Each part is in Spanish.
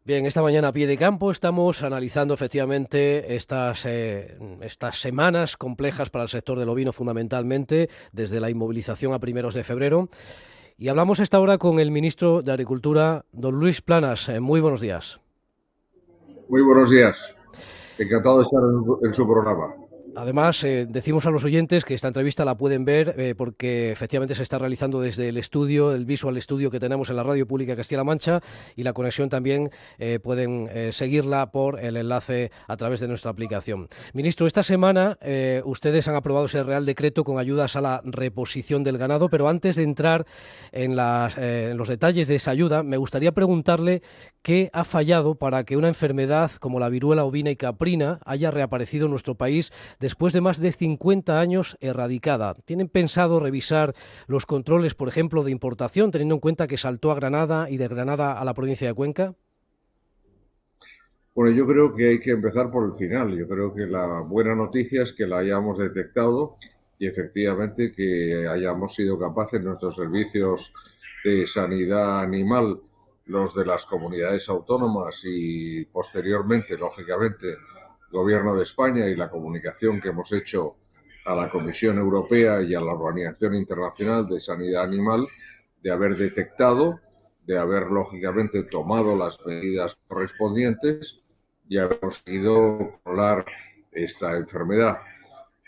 Bien, esta mañana a pie de campo estamos analizando efectivamente estas semanas complejas para el sector del ovino fundamentalmente, desde la inmovilización a primeros de febrero. Y hablamos a esta hora con el ministro de Agricultura, don Luis Planas. Muy buenos días. Muy buenos días. Encantado de estar en su programa. Además, decimos a los oyentes que esta entrevista la pueden ver porque efectivamente se está realizando desde el estudio, el Visual Studio que tenemos en la Radio Pública de Castilla-La Mancha, y la conexión también pueden seguirla por el enlace a través de nuestra aplicación. Ministro, esta semana ustedes han aprobado ese Real Decreto con ayudas a la reposición del ganado, pero antes de entrar en los detalles de esa ayuda, me gustaría preguntarle qué ha fallado para que una enfermedad como la viruela ovina y caprina haya reaparecido en nuestro país después de más de 50 años erradicada. ¿Tienen pensado revisar los controles, por ejemplo, de importación, teniendo en cuenta que saltó a Granada y de Granada a la provincia de Cuenca? Bueno, yo creo que hay que empezar por el final. Yo creo que la buena noticia es que la hayamos detectado y efectivamente que hayamos sido capaces nuestros servicios de sanidad animal, los de las comunidades autónomas y posteriormente, lógicamente, el Gobierno de España y la comunicación que hemos hecho a la Comisión Europea y a la Organización Internacional de Sanidad Animal, de haber detectado, de haber lógicamente tomado las medidas correspondientes y haber conseguido controlar esta enfermedad.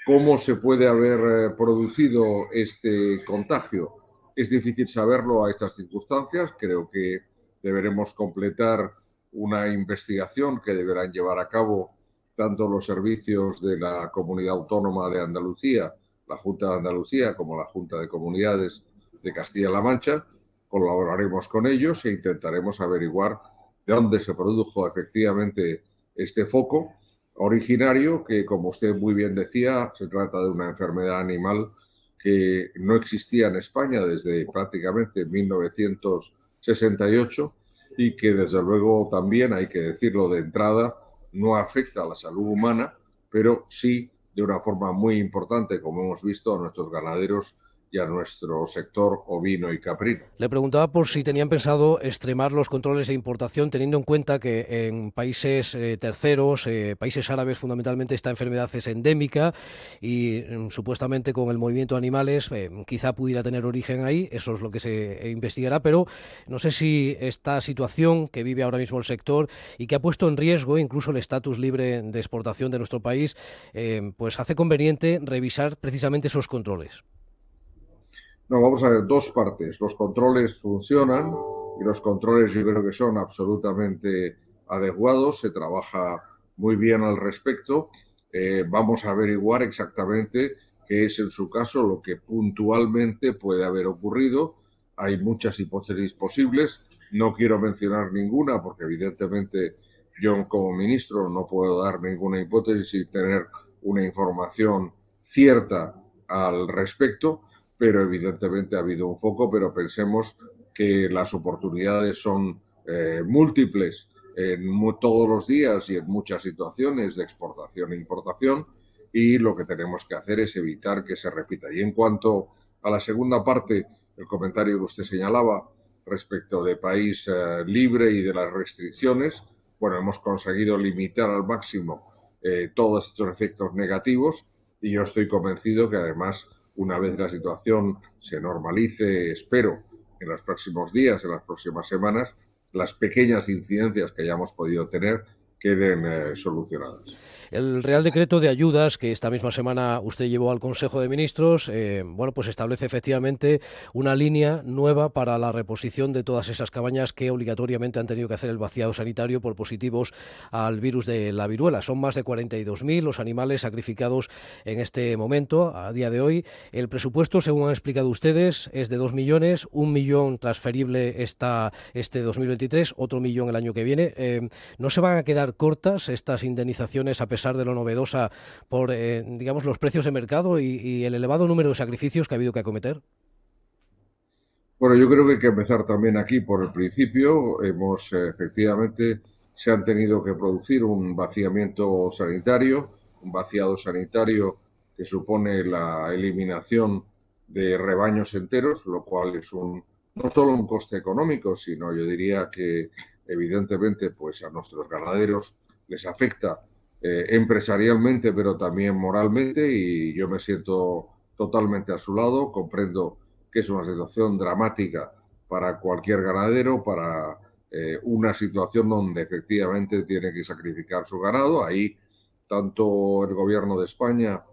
¿Cómo se puede haber producido este contagio? Es difícil saberlo a estas circunstancias. Creo que deberemos completar una investigación que deberán llevar a cabo tanto los servicios de la Comunidad Autónoma de Andalucía, la Junta de Andalucía, como la Junta de Comunidades de Castilla-La Mancha. Colaboraremos con ellos e intentaremos averiguar de dónde se produjo efectivamente este foco originario, que como usted muy bien decía, se trata de una enfermedad animal que no existía en España desde prácticamente 1968 y que desde luego también, hay que decirlo de entrada, no afecta a la salud humana, pero sí de una forma muy importante, como hemos visto, a nuestros ganaderos y a nuestro sector ovino y caprino. Le preguntaba por si tenían pensado extremar los controles de importación, teniendo en cuenta que en países terceros, países árabes fundamentalmente, esta enfermedad es endémica y supuestamente con el movimiento de animales quizá pudiera tener origen ahí, eso es lo que se investigará, pero no sé si esta situación que vive ahora mismo el sector y que ha puesto en riesgo incluso el estatus libre de exportación de nuestro país, pues hace conveniente revisar precisamente esos controles. No, vamos a ver dos partes. Los controles funcionan y los controles yo creo que son absolutamente adecuados. Se trabaja muy bien al respecto. Vamos a averiguar exactamente qué es en su caso lo que puntualmente puede haber ocurrido. Hay muchas hipótesis posibles. No quiero mencionar ninguna porque evidentemente yo como ministro no puedo dar ninguna hipótesis y tener una información cierta al respecto, pero evidentemente ha habido un foco, pero pensemos que las oportunidades son múltiples en todos los días y en muchas situaciones de exportación e importación, y lo que tenemos que hacer es evitar que se repita. Y en cuanto a la segunda parte, el comentario que usted señalaba respecto de país libre y de las restricciones, bueno, hemos conseguido limitar al máximo todos estos efectos negativos y yo estoy convencido que además una vez la situación se normalice, espero, en los próximos días, en las próximas semanas, las pequeñas incidencias que hayamos podido tener queden solucionadas. El Real Decreto de Ayudas que esta misma semana usted llevó al Consejo de Ministros, bueno, pues establece efectivamente una línea nueva para la reposición de todas esas cabañas que obligatoriamente han tenido que hacer el vaciado sanitario por positivos al virus de la viruela. Son más de 42.000 los animales sacrificados en este momento, a día de hoy. El presupuesto, según han explicado ustedes, es de 2 millones, 1 millón transferible este 2023, otro millón el año que viene. ¿No se van a quedar cortas estas indemnizaciones a pesar de lo novedosa por, digamos, los precios de mercado y el elevado número de sacrificios que ha habido que acometer? Bueno, yo creo que hay que empezar también aquí por el principio. Hemos efectivamente se han tenido que producir un vaciamiento sanitario, un vaciado sanitario que supone la eliminación de rebaños enteros, lo cual es no solo un coste económico, sino yo diría que evidentemente, pues a nuestros ganaderos les afecta empresarialmente, pero también moralmente, y yo me siento totalmente a su lado. Comprendo que es una situación dramática para cualquier ganadero, para una situación donde efectivamente tiene que sacrificar su ganado. Ahí tanto el gobierno de España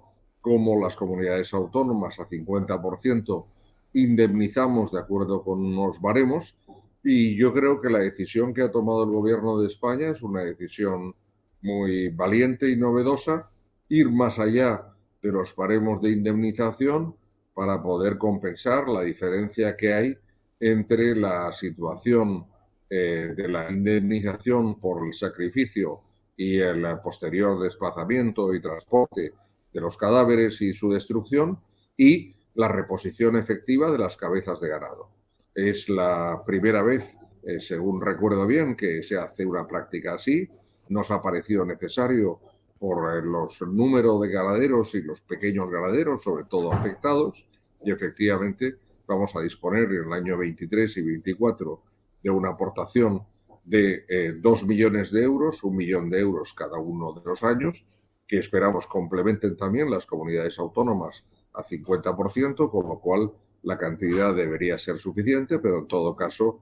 como las comunidades autónomas a 50% indemnizamos de acuerdo con unos baremos, y yo creo que la decisión que ha tomado el gobierno de España es una decisión muy valiente y novedosa, ir más allá de los baremos de indemnización para poder compensar la diferencia que hay entre la situación de la indemnización por el sacrificio y el posterior desplazamiento y transporte de los cadáveres y su destrucción, y la reposición efectiva de las cabezas de ganado. Es la primera vez, según recuerdo bien, que se hace una práctica así. Nos ha parecido necesario por los números de ganaderos y los pequeños ganaderos, sobre todo afectados, y efectivamente vamos a disponer en el año 23 y 24 de una aportación de 2 millones de euros, 1 millón de euros cada uno de los años, que esperamos complementen también las comunidades autónomas a 50%, con lo cual la cantidad debería ser suficiente, pero en todo caso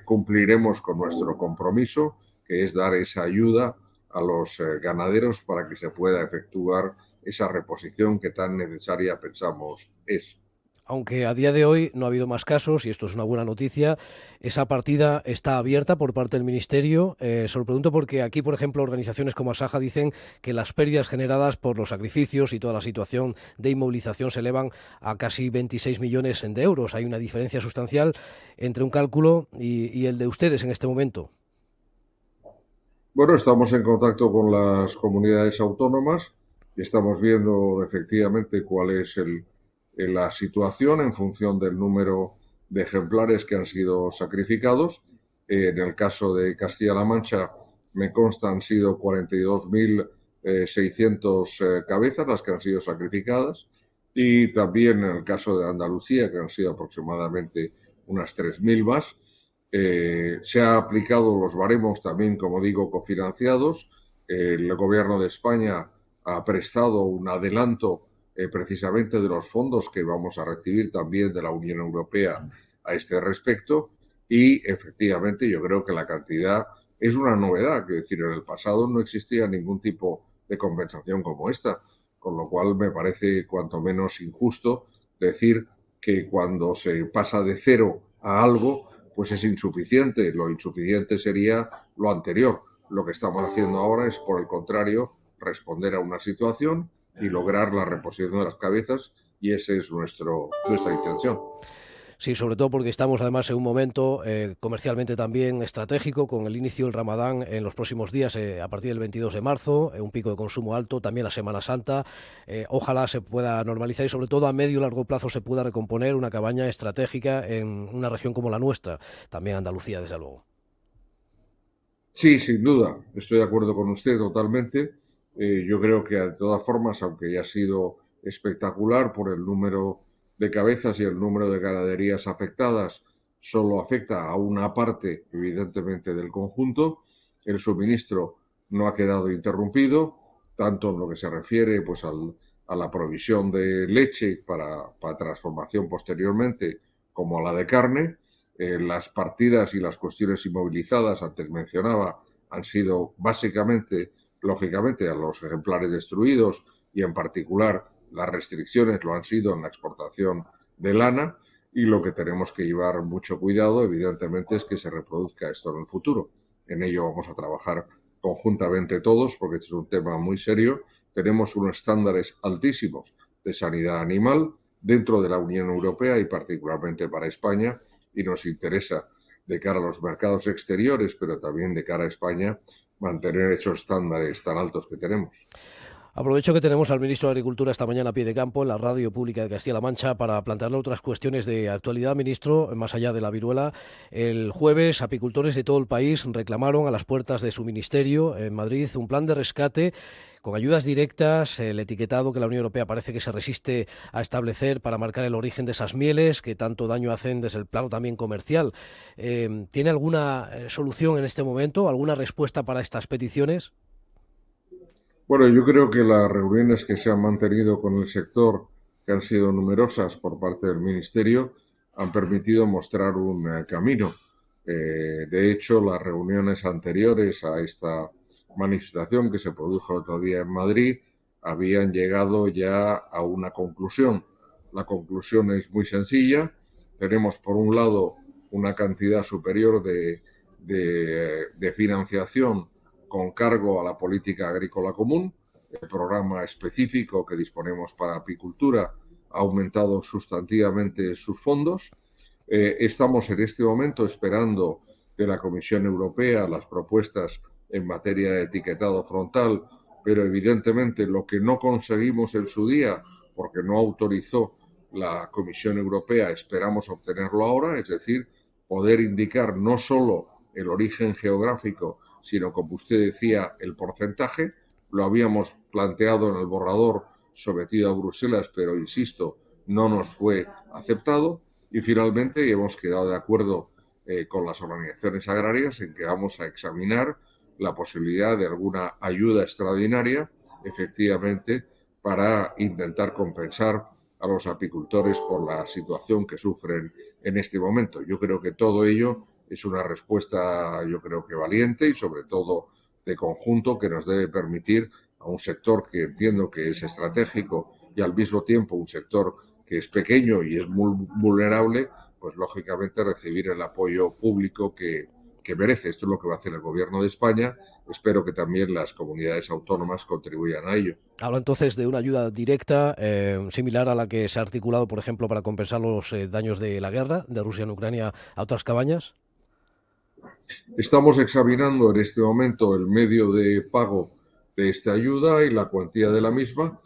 cumpliremos con nuestro compromiso, que es dar esa ayuda a los ganaderos para que se pueda efectuar esa reposición que tan necesaria pensamos es. Aunque a día de hoy no ha habido más casos, y esto es una buena noticia, esa partida está abierta por parte del Ministerio. Se lo pregunto porque aquí, por ejemplo, organizaciones como Asaja dicen que las pérdidas generadas por los sacrificios y toda la situación de inmovilización se elevan a casi 26 millones de euros. Hay una diferencia sustancial entre un cálculo y el de ustedes en este momento. Bueno, estamos en contacto con las comunidades autónomas y estamos viendo efectivamente cuál es la situación en función del número de ejemplares que han sido sacrificados. En el caso de Castilla-La Mancha, me consta han sido 42.600 cabezas las que han sido sacrificadas, y también en el caso de Andalucía, que han sido aproximadamente unas 3.000 más. Se ha aplicado los baremos también, como digo, cofinanciados. El gobierno de España ha prestado un adelanto precisamente de los fondos que vamos a recibir también de la Unión Europea a este respecto, y efectivamente yo creo que la cantidad es una novedad, que decir, en el pasado no existía ningún tipo de compensación como esta, con lo cual me parece cuanto menos injusto decir que cuando se pasa de cero a algo, pues es insuficiente. Lo insuficiente sería lo anterior. Lo que estamos haciendo ahora es, por el contrario, responder a una situación y lograr la reposición de las cabezas, y esa es nuestra intención. Sí, sobre todo porque estamos además en un momento comercialmente también estratégico, con el inicio del Ramadán en los próximos días, a partir del 22 de marzo, un pico de consumo alto, también la Semana Santa. Ojalá se pueda normalizar y sobre todo a medio y largo plazo se pueda recomponer una cabaña estratégica en una región como la nuestra, también Andalucía, desde luego. Sí, sin duda, estoy de acuerdo con usted totalmente. Yo creo que de todas formas, aunque ya ha sido espectacular por el número de cabezas y el número de ganaderías afectadas, solo afecta a una parte, evidentemente, del conjunto. El suministro no ha quedado interrumpido, tanto en lo que se refiere pues, a la provisión de leche para transformación posteriormente, como a la de carne. Las partidas y las cuestiones inmovilizadas, antes mencionaba, han sido básicamente, lógicamente, a los ejemplares destruidos, y en particular las restricciones lo han sido en la exportación de lana, y lo que tenemos que llevar mucho cuidado, evidentemente, es que se reproduzca esto en el futuro. En ello vamos a trabajar conjuntamente todos, porque este es un tema muy serio. Tenemos unos estándares altísimos de sanidad animal dentro de la Unión Europea y particularmente para España, y nos interesa, de cara a los mercados exteriores, pero también de cara a España, mantener esos estándares tan altos que tenemos. Aprovecho que tenemos al ministro de Agricultura esta mañana a pie de campo en la radio pública de Castilla-La Mancha para plantearle otras cuestiones de actualidad, ministro, más allá de la viruela. El jueves, apicultores de todo el país reclamaron a las puertas de su ministerio en Madrid un plan de rescate con ayudas directas, el etiquetado que la Unión Europea parece que se resiste a establecer para marcar el origen de esas mieles que tanto daño hacen desde el plano también comercial. ¿Tiene alguna solución en este momento, alguna respuesta para estas peticiones? Bueno, yo creo que las reuniones que se han mantenido con el sector, que han sido numerosas por parte del Ministerio, han permitido mostrar un camino. De hecho, las reuniones anteriores a esta manifestación que se produjo el otro día en Madrid habían llegado ya a una conclusión. La conclusión es muy sencilla. Tenemos, por un lado, una cantidad superior de financiación con cargo a la política agrícola común. El programa específico que disponemos para apicultura ha aumentado sustantivamente sus fondos. Estamos en este momento esperando de la Comisión Europea las propuestas en materia de etiquetado frontal, pero evidentemente lo que no conseguimos en su día, porque no autorizó la Comisión Europea, esperamos obtenerlo ahora, es decir, poder indicar no solo el origen geográfico, sino, como usted decía, el porcentaje. Lo habíamos planteado en el borrador sometido a Bruselas, pero, insisto, no nos fue aceptado. Y finalmente hemos quedado de acuerdo con las organizaciones agrarias en que vamos a examinar la posibilidad de alguna ayuda extraordinaria, efectivamente, para intentar compensar a los apicultores por la situación que sufren en este momento. Yo creo que todo ello es una respuesta, yo creo que valiente y sobre todo de conjunto, que nos debe permitir a un sector que entiendo que es estratégico y al mismo tiempo un sector que es pequeño y es muy vulnerable, pues lógicamente recibir el apoyo público que merece. Esto es lo que va a hacer el Gobierno de España. Espero que también las comunidades autónomas contribuyan a ello. Habla entonces de una ayuda directa similar a la que se ha articulado, por ejemplo, para compensar los daños de la guerra de Rusia en Ucrania a otras cabañas. Estamos examinando en este momento el medio de pago de esta ayuda y la cuantía de la misma.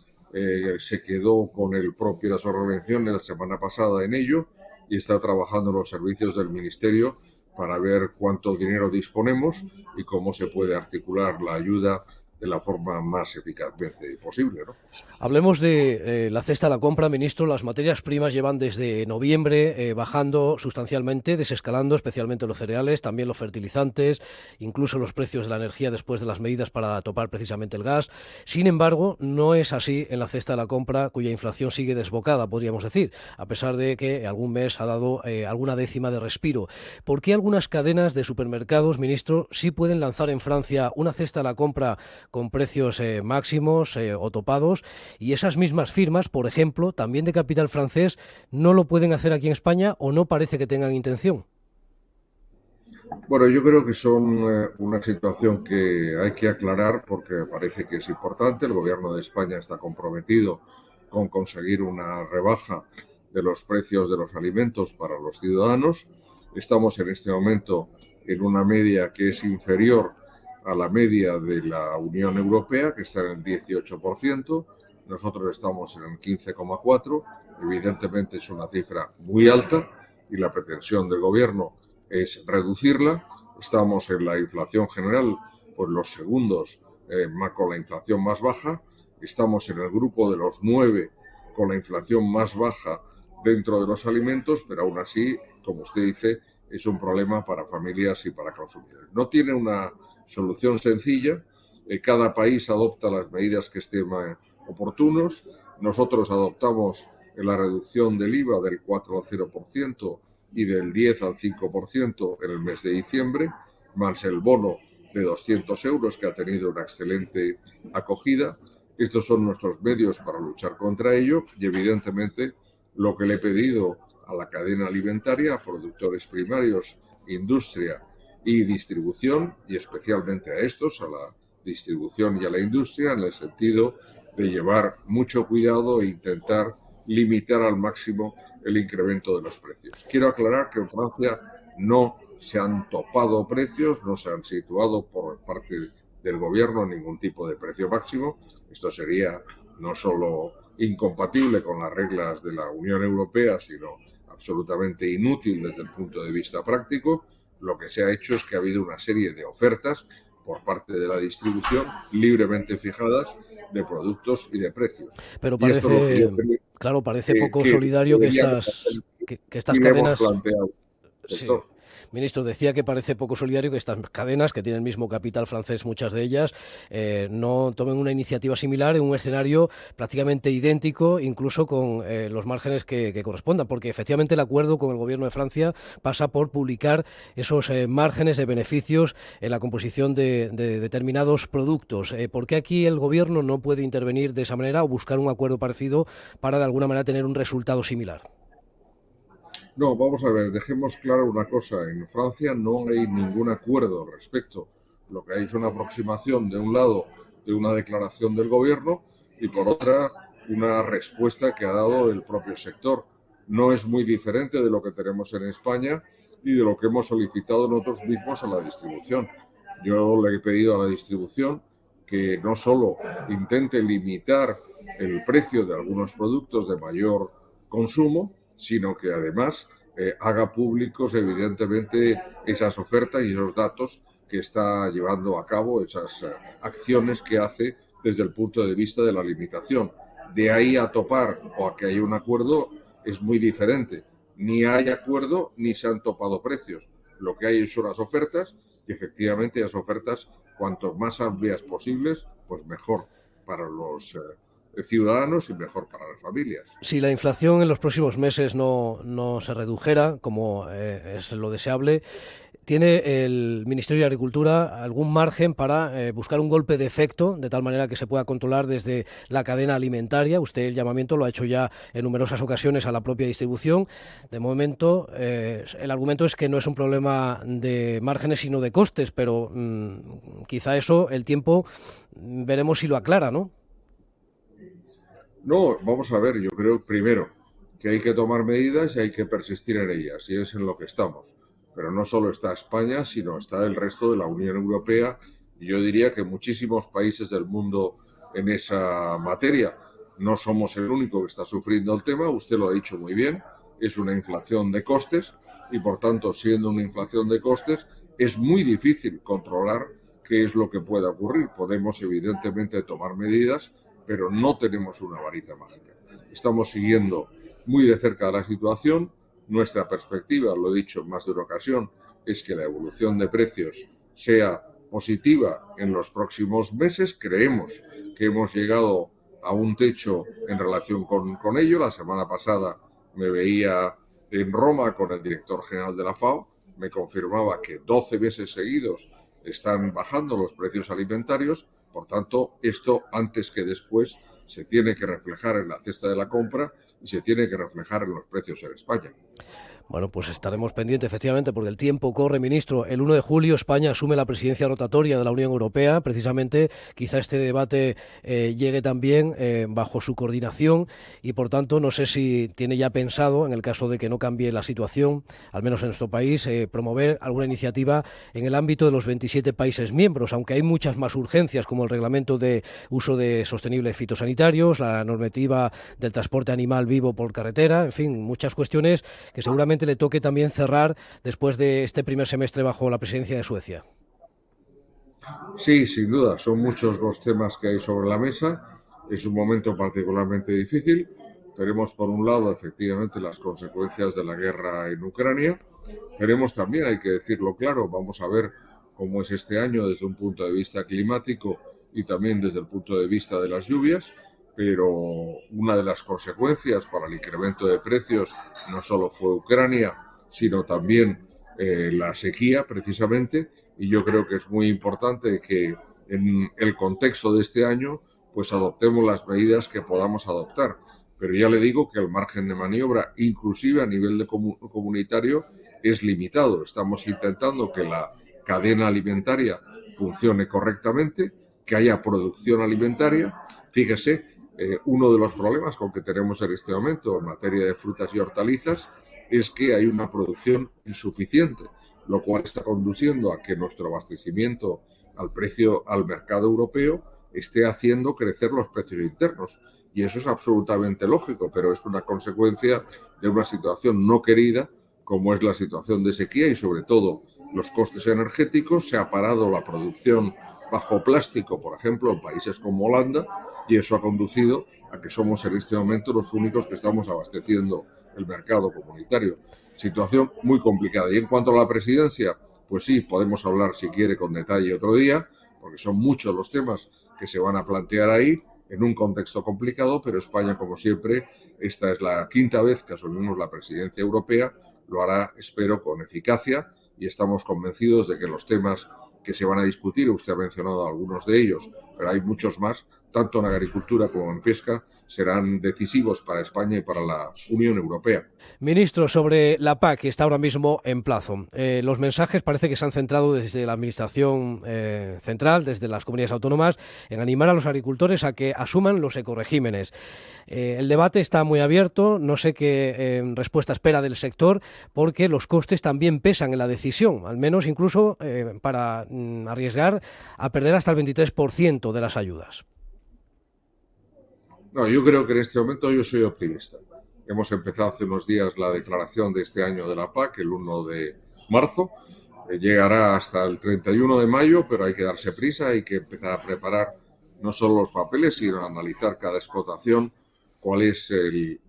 Se quedó con el propio las organizaciones la semana pasada en ello y está trabajando los servicios del Ministerio para ver cuánto dinero disponemos y cómo se puede articular la ayuda de la forma más eficazmente posible, ¿no? Hablemos de la cesta a la compra, ministro. Las materias primas llevan desde noviembre bajando sustancialmente, desescalando, especialmente los cereales, también los fertilizantes, incluso los precios de la energía después de las medidas para topar precisamente el gas. Sin embargo, no es así en la cesta de la compra, cuya inflación sigue desbocada, podríamos decir, a pesar de que algún mes ha dado alguna décima de respiro. ¿Por qué algunas cadenas de supermercados, ministro, sí pueden lanzar en Francia una cesta a la compra con precios máximos o topados, y esas mismas firmas, por ejemplo, también de capital francés, no lo pueden hacer aquí en España o no parece que tengan intención? Bueno, yo creo que son una situación que hay que aclarar porque me parece que es importante. El Gobierno de España está comprometido con conseguir una rebaja de los precios de los alimentos para los ciudadanos. Estamos en este momento en una media que es inferior a la media de la Unión Europea, que está en el 18%. Nosotros estamos en el 15,4%. Evidentemente es una cifra muy alta y la pretensión del Gobierno es reducirla. Estamos en la inflación general, pues los segundos con la inflación más baja. Estamos en el grupo de los 9 con la inflación más baja dentro de los alimentos, pero aún así, como usted dice, es un problema para familias y para consumidores. No tiene una solución sencilla. Cada país adopta las medidas que estiman oportunos. Nosotros adoptamos la reducción del IVA del 4 al 0% y del 10 al 5% en el mes de diciembre, más el bono de 200 euros que ha tenido una excelente acogida. Estos son nuestros medios para luchar contra ello y, evidentemente, lo que le he pedido a la cadena alimentaria, a productores primarios, industria y distribución, y especialmente a estos, a la distribución y a la industria, en el sentido de llevar mucho cuidado e intentar limitar al máximo el incremento de los precios. Quiero aclarar que en Francia no se han topado precios, no se han situado por parte del gobierno ningún tipo de precio máximo. Esto sería no solo incompatible con las reglas de la Unión Europea, sino absolutamente inútil desde el punto de vista práctico. Lo que se ha hecho es que ha habido una serie de ofertas por parte de la distribución libremente fijadas de productos y de precios. Pero Y esto es lo que yo parece, creo claro, parece poco que solidario que deberíamos estas, hacer que estas y le hemos cadenas. planteado al Sí. sector. Ministro, decía que parece poco solidario que estas cadenas, que tienen el mismo capital francés, muchas de ellas, no tomen una iniciativa similar en un escenario prácticamente idéntico, incluso con los márgenes que correspondan, porque efectivamente el acuerdo con el Gobierno de Francia pasa por publicar esos márgenes de beneficios en la composición de determinados productos. ¿Por qué aquí el Gobierno no puede intervenir de esa manera o buscar un acuerdo parecido para de alguna manera tener un resultado similar? No, vamos a ver, dejemos claro una cosa. En Francia no hay ningún acuerdo al respecto. Lo que hay es una aproximación, de un lado, de una declaración del gobierno y por otra, una respuesta que ha dado el propio sector. No es muy diferente de lo que tenemos en España y de lo que hemos solicitado nosotros mismos a la distribución. Yo le he pedido a la distribución que no solo intente limitar el precio de algunos productos de mayor consumo, sino que además haga públicos, evidentemente, esas ofertas y esos datos que está llevando a cabo, esas acciones que hace desde el punto de vista de la limitación. De ahí a topar o a que haya un acuerdo es muy diferente. Ni hay acuerdo ni se han topado precios. Lo que hay son las ofertas y efectivamente las ofertas, cuanto más amplias posibles, pues mejor para los ciudadanos y mejor para las familias. Si la inflación en los próximos meses no se redujera, como es lo deseable, ¿tiene el Ministerio de Agricultura algún margen para buscar un golpe de efecto, de tal manera que se pueda controlar desde la cadena alimentaria? Usted el llamamiento lo ha hecho ya en numerosas ocasiones a la propia distribución. De momento, el argumento es que no es un problema de márgenes, sino de costes, pero quizá eso, el tiempo, veremos si lo aclara, ¿no? No, vamos a ver, yo creo primero que hay que tomar medidas y hay que persistir en ellas, y es en lo que estamos. Pero no solo está España, sino está el resto de la Unión Europea y yo diría que muchísimos países del mundo en esa materia. No somos el único que está sufriendo el tema, usted lo ha dicho muy bien, es una inflación de costes y por tanto, siendo una inflación de costes, es muy difícil controlar qué es lo que puede ocurrir. Podemos evidentemente tomar medidas, pero no tenemos una varita mágica. Estamos siguiendo muy de cerca la situación. Nuestra perspectiva, lo he dicho en más de una ocasión, es que la evolución de precios sea positiva en los próximos meses. Creemos que hemos llegado a un techo en relación con ello. La semana pasada me veía en Roma con el director general de la FAO. Me confirmaba que 12 meses seguidos están bajando los precios alimentarios. Por tanto, esto antes que después se tiene que reflejar en la cesta de la compra y se tiene que reflejar en los precios en España. Bueno, pues estaremos pendientes, efectivamente, porque el tiempo corre, ministro. El 1 de julio España asume la presidencia rotatoria de la Unión Europea. Precisamente, quizá este debate llegue también bajo su coordinación y, por tanto, no sé si tiene ya pensado, en el caso de que no cambie la situación, al menos en nuestro país, promover alguna iniciativa en el ámbito de los 27 países miembros, aunque hay muchas más urgencias, como el reglamento de uso de sostenibles fitosanitarios, la normativa del transporte animal vivo por carretera, en fin, muchas cuestiones que seguramente le toque también cerrar después de este primer semestre bajo la presidencia de Suecia. Sí, sin duda, son muchos los temas que hay sobre la mesa. Es un momento particularmente difícil. Tenemos, por un lado, efectivamente, las consecuencias de la guerra en Ucrania. Tenemos también, hay que decirlo claro, vamos a ver cómo es este año desde un punto de vista climático y también desde el punto de vista de las lluvias, pero una de las consecuencias para el incremento de precios no solo fue Ucrania, sino también la sequía, precisamente, y yo creo que es muy importante que en el contexto de este año pues adoptemos las medidas que podamos adoptar. Pero ya le digo que el margen de maniobra, inclusive a nivel de comunitario, es limitado. Estamos intentando que la cadena alimentaria funcione correctamente, que haya producción alimentaria. Fíjese, uno de los problemas con que tenemos en este momento en materia de frutas y hortalizas es que hay una producción insuficiente, lo cual está conduciendo a que nuestro abastecimiento al precio al mercado europeo esté haciendo crecer los precios internos. Y eso es absolutamente lógico, pero es una consecuencia de una situación no querida, como es la situación de sequía y sobre todo los costes energéticos. Se ha parado la producción bajo plástico, por ejemplo, en países como Holanda, y eso ha conducido a que somos en este momento los únicos que estamos abasteciendo el mercado comunitario. Situación muy complicada. Y en cuanto a la presidencia, pues sí, podemos hablar si quiere con detalle otro día, porque son muchos los temas que se van a plantear ahí en un contexto complicado, pero España, como siempre, esta es la quinta vez que asumimos la presidencia europea, lo hará, espero, con eficacia y estamos convencidos de que los temas que se van a discutir, usted ha mencionado algunos de ellos, pero hay muchos más, tanto en agricultura como en pesca, serán decisivos para España y para la Unión Europea. Ministro, sobre la PAC, que está ahora mismo en plazo. Los mensajes parece que se han centrado desde la Administración central, desde las comunidades autónomas, en animar a los agricultores a que asuman los ecoregímenes. El debate está muy abierto, no sé qué respuesta espera del sector, porque los costes también pesan en la decisión, al menos incluso para arriesgar a perder hasta el 23% de las ayudas. No, yo creo que en este momento yo soy optimista. Hemos empezado hace unos días la declaración de este año de la PAC, el 1 de marzo. Llegará hasta el 31 de mayo, pero hay que darse prisa, hay que empezar a preparar no solo los papeles, sino analizar cada explotación, cuál es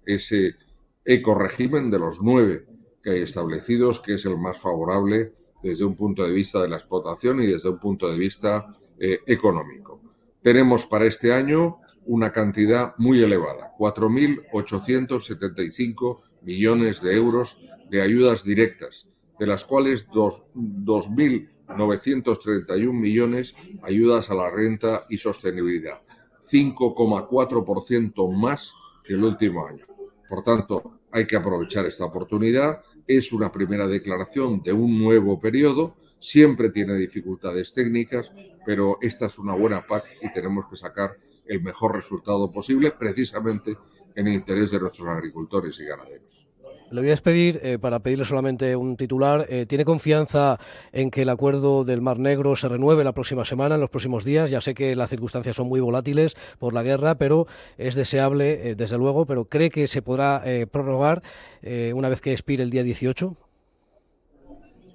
ese ecorégimen de los 9 que hay establecidos, que es el más favorable desde un punto de vista de la explotación y desde un punto de vista económico. Tenemos para este año una cantidad muy elevada, 4.875 millones de euros de ayudas directas, de las cuales 2.931 millones ayudas a la renta y sostenibilidad, 5,4% más que el último año. Por tanto, hay que aprovechar esta oportunidad. Es una primera declaración de un nuevo periodo. Siempre tiene dificultades técnicas, pero esta es una buena PAC y tenemos que sacar el mejor resultado posible, precisamente en el interés de nuestros agricultores y ganaderos. Le voy a despedir para pedirle solamente un titular. ¿Tiene confianza en que el acuerdo del Mar Negro se renueve la próxima semana, en los próximos días? Ya sé que las circunstancias son muy volátiles por la guerra, pero es deseable, desde luego, pero ¿cree que se podrá prorrogar una vez que expire el día 18?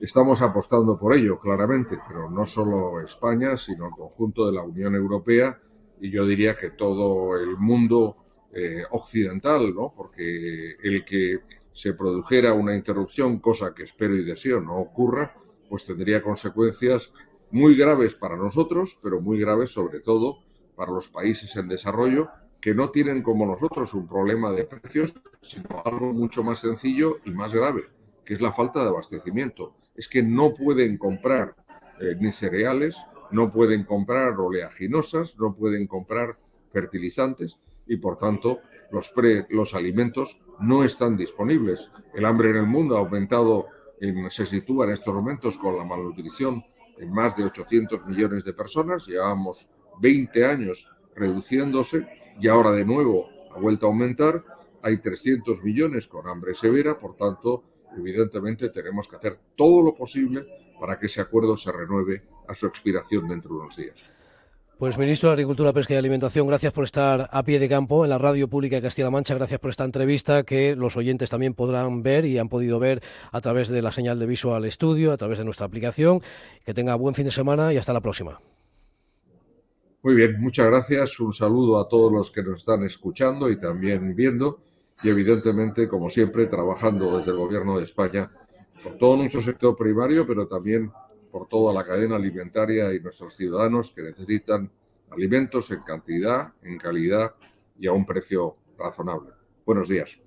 Estamos apostando por ello, claramente, pero no solo España, sino el conjunto de la Unión Europea y yo diría que todo el mundo occidental, ¿no? Porque el que se produjera una interrupción, cosa que espero y deseo no ocurra, pues tendría consecuencias muy graves para nosotros, pero muy graves sobre todo para los países en desarrollo que no tienen como nosotros un problema de precios, sino algo mucho más sencillo y más grave, que es la falta de abastecimiento. Es que no pueden comprar ni cereales, no pueden comprar oleaginosas, no pueden comprar fertilizantes y, por tanto, los alimentos no están disponibles. El hambre en el mundo ha aumentado, se sitúa en estos momentos con la malnutrición en más de 800 millones de personas. Llevamos 20 años reduciéndose y ahora de nuevo ha vuelto a aumentar. Hay 300 millones con hambre severa, por tanto, evidentemente tenemos que hacer todo lo posible para que ese acuerdo se renueve a su expiración dentro de unos días. Pues ministro de Agricultura, Pesca y Alimentación, gracias por estar a pie de campo en la Radio Pública de Castilla-La Mancha, gracias por esta entrevista que los oyentes también podrán ver y han podido ver a través de la señal de Visual Studio, a través de nuestra aplicación. Que tenga buen fin de semana y hasta la próxima. Muy bien, muchas gracias, un saludo a todos los que nos están escuchando y también viendo y evidentemente, como siempre, trabajando desde el Gobierno de España por todo nuestro sector primario, pero también por toda la cadena alimentaria y nuestros ciudadanos que necesitan alimentos en cantidad, en calidad y a un precio razonable. Buenos días.